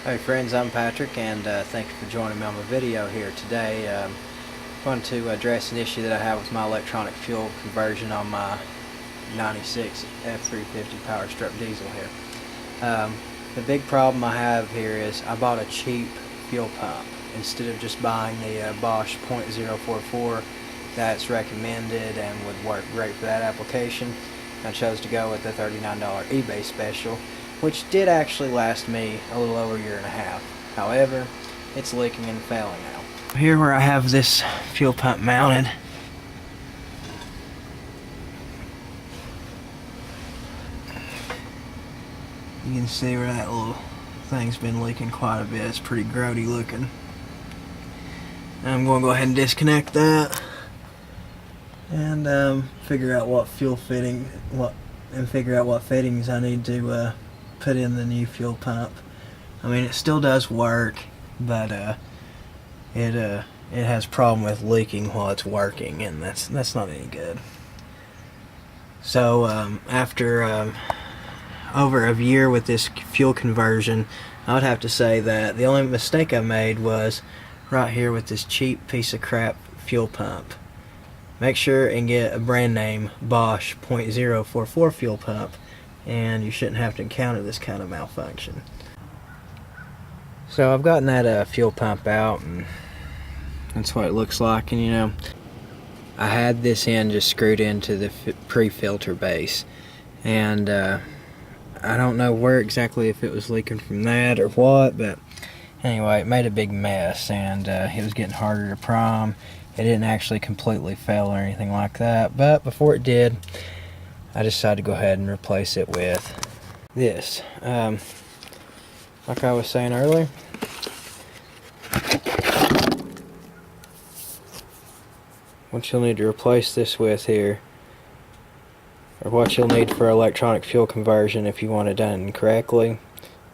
Hey friends, I'm Patrick, and thank you for joining me on my video here today. I wanted to address an issue that I have with my electronic fuel conversion on my 96 F350 PowerStroke diesel here. The big problem I have here is I bought a cheap fuel pump instead of just buying the Bosch .044 that's recommended and would work great for that application. I chose to go with the $39 eBay special, which did actually last me a little over a year and a half. However, it's leaking and failing now. Here where I have this fuel pump mounted, you can see where that little thing's been leaking quite a bit. It's pretty grody looking. I'm going to go ahead and disconnect that and figure out what fittings I need to put in the new fuel pump. I mean, it still does work, but it has a problem with leaking while it's working, and that's not any good. So after over a year with this fuel conversion, I would have to say that the only mistake I made was right here with this cheap piece of crap fuel pump. Make sure and get a brand name Bosch .044 fuel pump, and you shouldn't have to encounter this kind of malfunction. So I've gotten that fuel pump out, and that's what it looks like. And you know, I had this end just screwed into the pre-filter base, and I don't know where exactly, if it was leaking from that or what, but anyway, it made a big mess, and it was getting harder to prime. It didn't actually completely fail or anything like that, but before it did, I decided to go ahead and replace it with this. Like I was saying earlier, what you'll need to replace this with here, or what you'll need for electronic fuel conversion if you want it done correctly,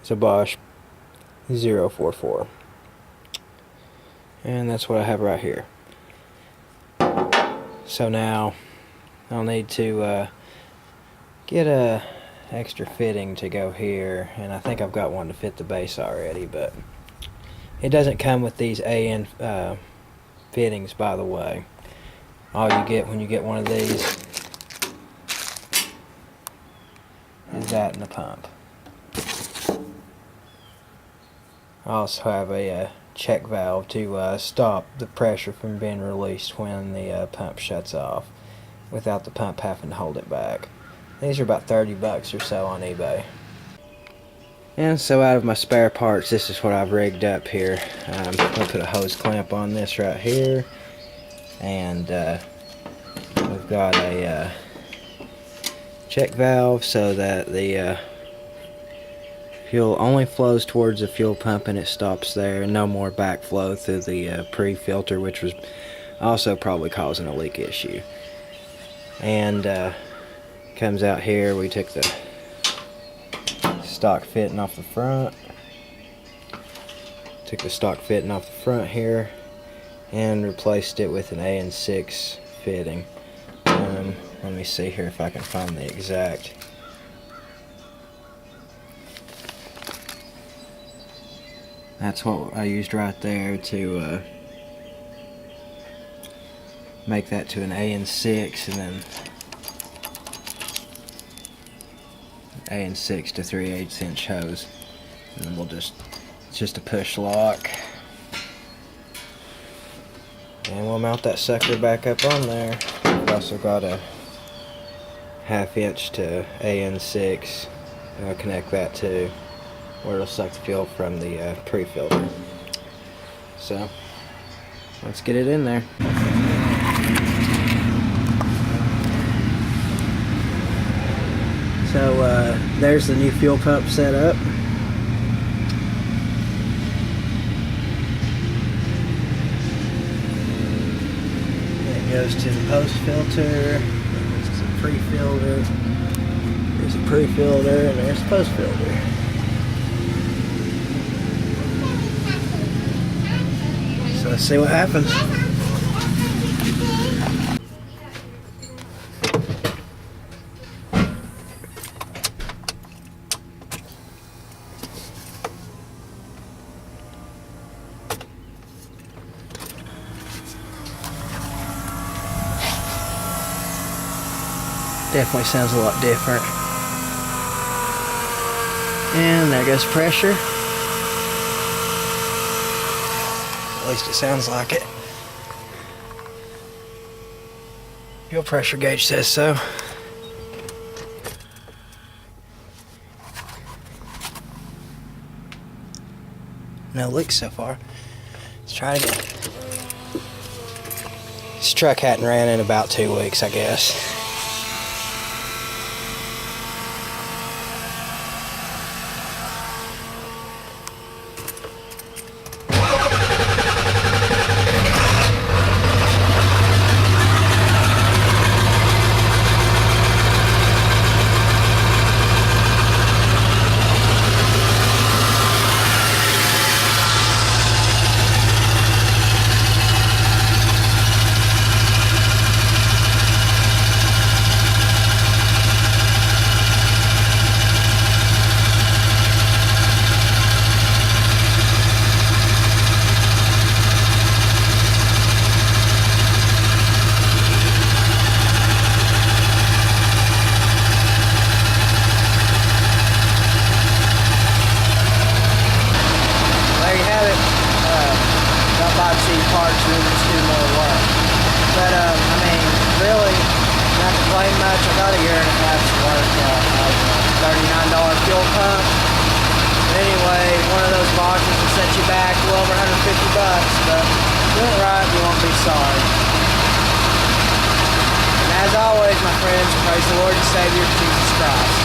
is a Bosch 044. And that's what I have right here. So now I'll need to get a extra fitting to go here, and I think I've got one to fit the base already, but it doesn't come with these AN fittings, by the way. All you get when you get one of these is that in the pump. I also have a check valve to stop the pressure from being released when the pump shuts off, without the pump having to hold it back. These are about 30 bucks or so on eBay. And so out of my spare parts, this is what I've rigged up here. I'm going to put a hose clamp on this right here, and we've got a check valve so that the fuel only flows towards the fuel pump and it stops there, and no more backflow through the pre-filter, which was also probably causing a leak issue. And comes out here. We took the stock fitting off the front, here and replaced it with an AN6 fitting. Let me see here if I can find the exact. That's what I used right there to make that to an AN6, and then AN6 to 3/8 inch hose, and then it's just a push lock, and we'll mount that sucker back up on there. I've also got a 1/2 inch to AN6, and I'll connect that to where it'll suck the fuel from the pre-filter. So let's get it in there. So there's the new fuel pump set up. It goes to the post filter, goes to the pre-filter, there's a pre-filter, and there's the post filter. So let's see what happens. Definitely sounds a lot different. And there goes pressure. At least it sounds like it. Fuel pressure gauge says so. No leaks so far. Let's try it again. This truck hadn't ran in about 2 weeks, I guess. Parts and just do more work. But I mean, really, not to complain much. I got a year and a half's worth of $39 fuel pump. But anyway, one of those boxes will set you back well over $150, but do it right, you won't be sorry. And as always, my friends, praise the Lord and Savior Jesus Christ.